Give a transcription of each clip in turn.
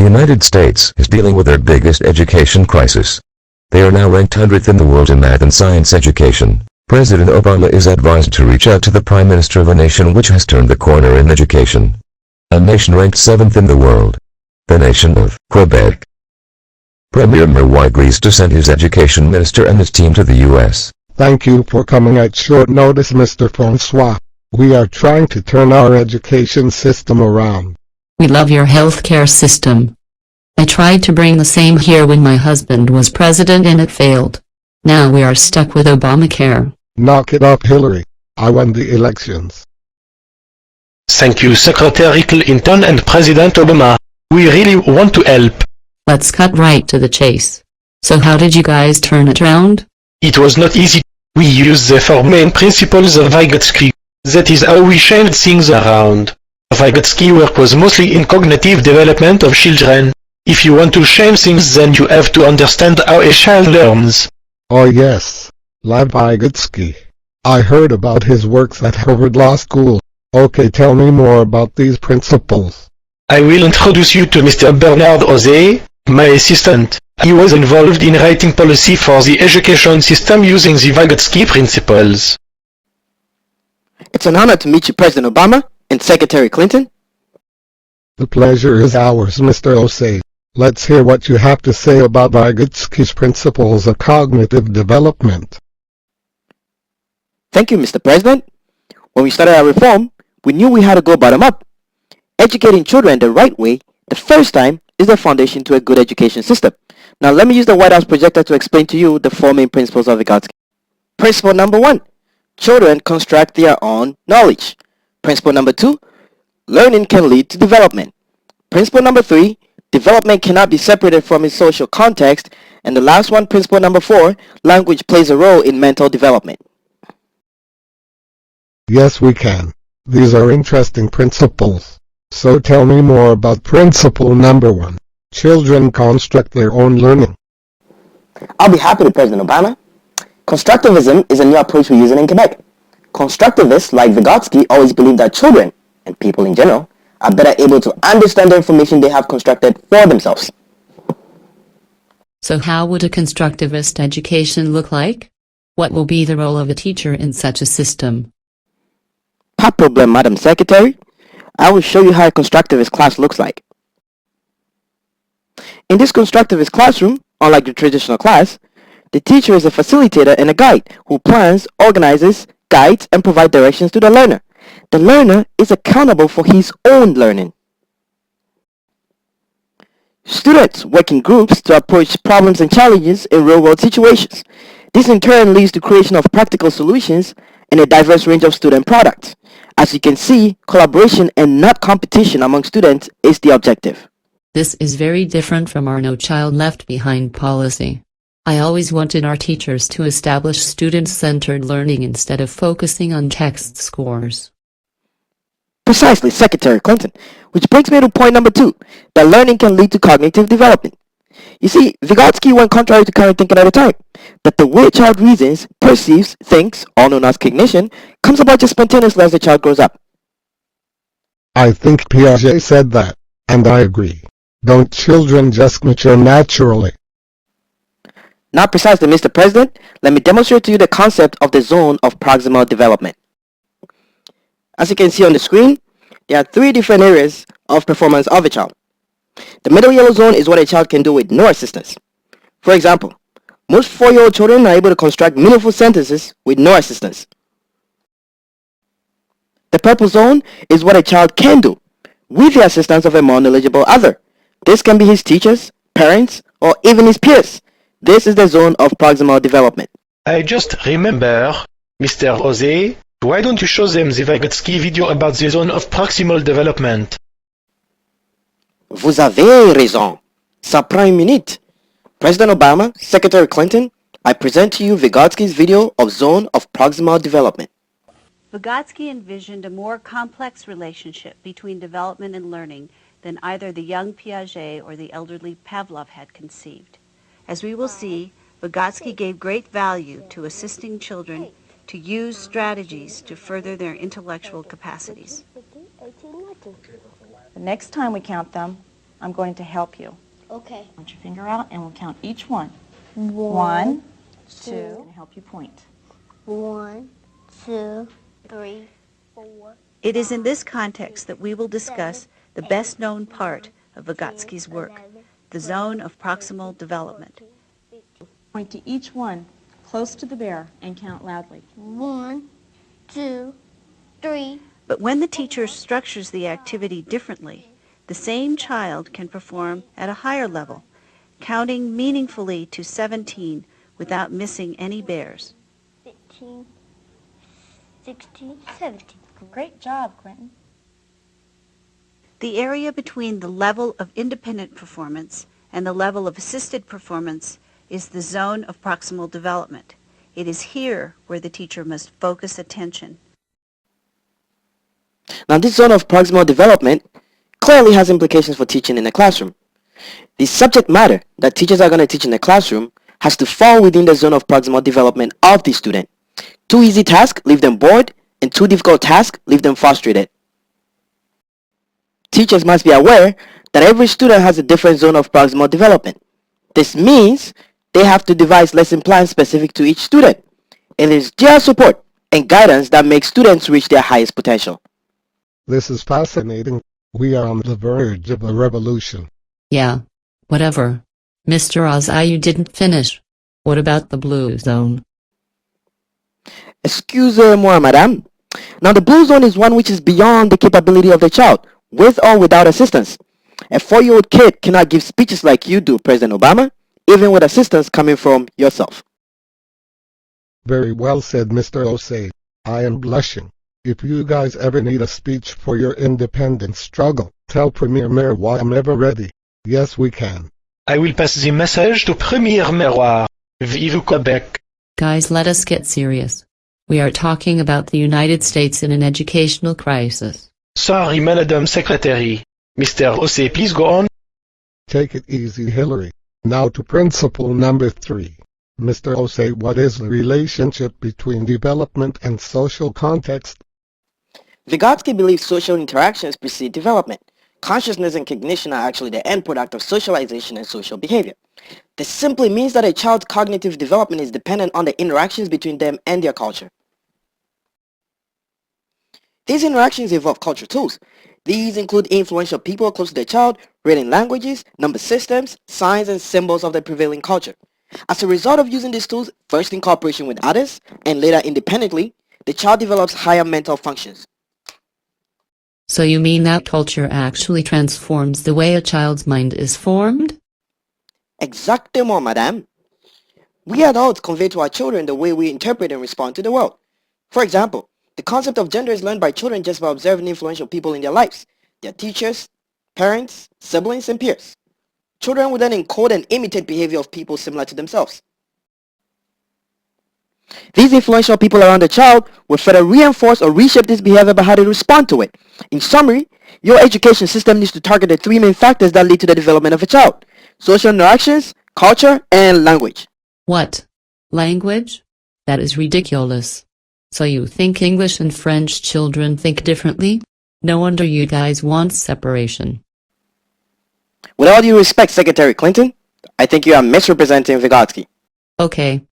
United States is dealing with their biggest education crisis. They are now ranked 100th in the world in math and science education. President Obama is advised to reach out to the Prime Minister of a nation which has turned the corner in education. A nation ranked 7th in the world. The nation of Quebec. Premier Merroy agrees to send his education minister and his team to the U.S. Thank you for coming at short notice, Mr. Francois. We are trying to turn our education system around. We love your healthcare system. I tried to bring the same here when my husband was president and it failed. Now we are stuck with Obamacare. Knock it up, Hillary. I won the elections. Thank you, Secretary Clinton and President Obama. We really want to help. Let's cut right to the chase. So how did you guys turn it around? It was not easy. We used the 4 main principles of Vygotsky. That is how we changed things around. Vygotsky work was mostly in cognitive development of children. If you want to change things, then you have to understand how a child learns. Oh yes, like Vygotsky. I heard about his works at Harvard Law School. Okay, tell me more about these principles. I will introduce you to Mr. Bernard Ose, my assistant. He was involved in writing policy for the education system using the Vygotsky principles. It's an honor to meet you, President Obama and Secretary Clinton. The pleasure is ours, Mr. Ose. Let's hear what you have to say about Vygotsky's principles of cognitive development. Thank you, Mr. President. When we started our reform, we knew we had to go bottom up. Educating children the right way, the first time, is the foundation to a good education system. Now let me use the White House projector to explain to you the 4 main principles of Vygotsky. Principle number 1, children construct their own knowledge. Principle number 2, learning can lead to development. Principle number 3, development cannot be separated from its social context. And the last one, principle number 4, language plays a role in mental development. Yes, we can. These are interesting principles. So tell me more about principle number 1. Children construct their own learning. I'll be happy to, President Obama. Constructivism is a new approach we're using in Quebec. Constructivists like Vygotsky always believe that children, and people in general, are better able to understand the information they have constructed for themselves. So how would a constructivist education look like? What will be the role of a teacher in such a system? Not problem, Madam Secretary. I will show you how a constructivist class looks like. In this constructivist classroom, unlike the traditional class, the teacher is a facilitator and a guide who plans, organizes, guides, and provides directions to the learner. The learner is accountable for his own learning. Students work in groups to approach problems and challenges in real-world situations. This in turn leads to creation of practical solutions and a diverse range of student products. As you can see, collaboration and not competition among students is the objective. This is very different from our No Child Left Behind policy. I always wanted our teachers to establish student-centered learning instead of focusing on text scores. Precisely, Secretary Clinton, which brings me to point number 2, that learning can lead to cognitive development. You see, Vygotsky went contrary to current thinking at the time, that the way a child reasons, perceives, thinks, all known as cognition, comes about just spontaneously as the child grows up. I think Piaget said that, and I agree. Don't children just mature naturally? Not precisely, Mr. President. Let me demonstrate to you the concept of the zone of proximal development. As you can see on the screen, there are 3 different areas of performance of a child. The middle yellow zone is what a child can do with no assistance. For example, most 4-year-old children are able to construct meaningful sentences with no assistance. The purple zone is what a child can do with the assistance of a more knowledgeable other. This can be his teachers, parents, or even his peers. This is the zone of proximal development. I just remember, Mr. Ose, why don't you show them the Vygotsky video about the zone of proximal development? Vous avez raison. Ça prend une minute. President Obama, Secretary Clinton, I present to you Vygotsky's video of zone of proximal development. Vygotsky envisioned a more complex relationship between development and learning than either the young Piaget or the elderly Pavlov had conceived. As we will see, Vygotsky gave great value to assisting children to use strategies to further their intellectual capacities. The next time we count them, I'm going to help you. Okay. Put your finger out and we'll count each one. 1, 2, and help you point. 1, 2, 3, 4. It is in this context that we will discuss the best-known part of Vygotsky's work, the zone of proximal development. Point to each one close to the bear and count loudly. 1, 2, 3. But when the teacher structures the activity differently, the same child can perform at a higher level, counting meaningfully to 17 without missing any bears. 15, 16, 17. Great job, Quentin. The area between the level of independent performance and the level of assisted performance is the zone of proximal development. It is here where the teacher must focus attention. Now this zone of proximal development clearly has implications for teaching in the classroom. The subject matter that teachers are going to teach in the classroom has to fall within the zone of proximal development of the student. Too easy tasks leave them bored, and too difficult tasks leave them frustrated. Teachers must be aware that every student has a different zone of proximal development. This means they have to devise lesson plans specific to each student. It is their support and guidance that makes students reach their highest potential. This is fascinating. We are on the verge of a revolution. Yeah. Whatever. Mr. Ozai, you didn't finish. What about the blue zone? Excusez-moi, madame. Now the blue zone is one which is beyond the capability of the child, with or without assistance. A 4-year-old kid cannot give speeches like you do, President Obama, even with assistance coming from yourself. Very well said, Mr. Osei. I am blushing. If you guys ever need a speech for your independence struggle, tell Premier Miroir I'm ever ready. Yes, we can. I will pass the message to Premier Miroir. Vive Quebec. Guys, let us get serious. We are talking about the United States in an educational crisis. Sorry, Madam Secretary. Mr. Osei, please go on. Take it easy, Hillary. Now to principle number 3. Mr. Osei, what is the relationship between development and social context? Vygotsky believes social interactions precede development. Consciousness and cognition are actually the end product of socialization and social behavior. This simply means that a child's cognitive development is dependent on the interactions between them and their culture. These interactions involve cultural tools. These include influential people close to the child, written languages, number systems, signs, and symbols of the prevailing culture. As a result of using these tools, first in cooperation with others, and later independently, the child develops higher mental functions. So you mean that culture actually transforms the way a child's mind is formed? Exactement, madame. We adults convey to our children the way we interpret and respond to the world. For example, the concept of gender is learned by children just by observing influential people in their lives, their teachers, parents, siblings, and peers. Children will then encode and imitate behavior of people similar to themselves. These influential people around the child will further reinforce or reshape this behavior by how they respond to it. In summary, your education system needs to target the 3 main factors that lead to the development of a child: social interactions, culture, and language. What? Language? That is ridiculous. So you think English and French children think differently? No wonder you guys want separation. With all due respect, Secretary Clinton, I think you are misrepresenting Vygotsky. Okay.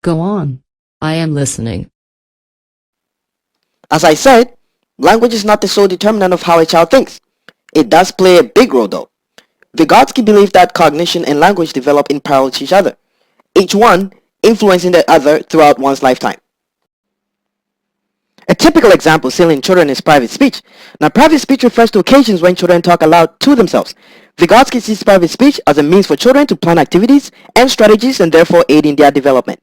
Go on. I am listening. As I said, language is not the sole determinant of how a child thinks. It does play a big role though. Vygotsky believed that cognition and language develop in parallel to each other, each one influencing the other throughout one's lifetime. A typical example seen in children is private speech. Now, private speech refers to occasions when children talk aloud to themselves. Vygotsky sees private speech as a means for children to plan activities and strategies and therefore aid in their development.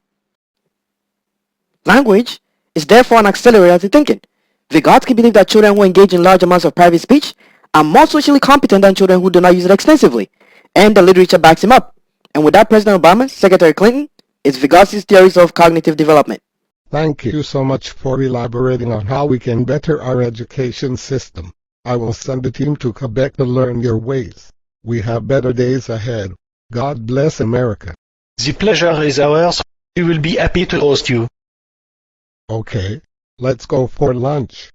Language is therefore an accelerator to thinking. Vygotsky believed that children who engage in large amounts of private speech are more socially competent than children who do not use it extensively, and the literature backs him up. And with that, President Obama, Secretary Clinton, is Vygotsky's theories of cognitive development. Thank you so much for elaborating on how we can better our education system. I will send a team to Quebec to learn your ways. We have better days ahead. God bless America. The pleasure is ours. We will be happy to host you. Okay, let's go for lunch.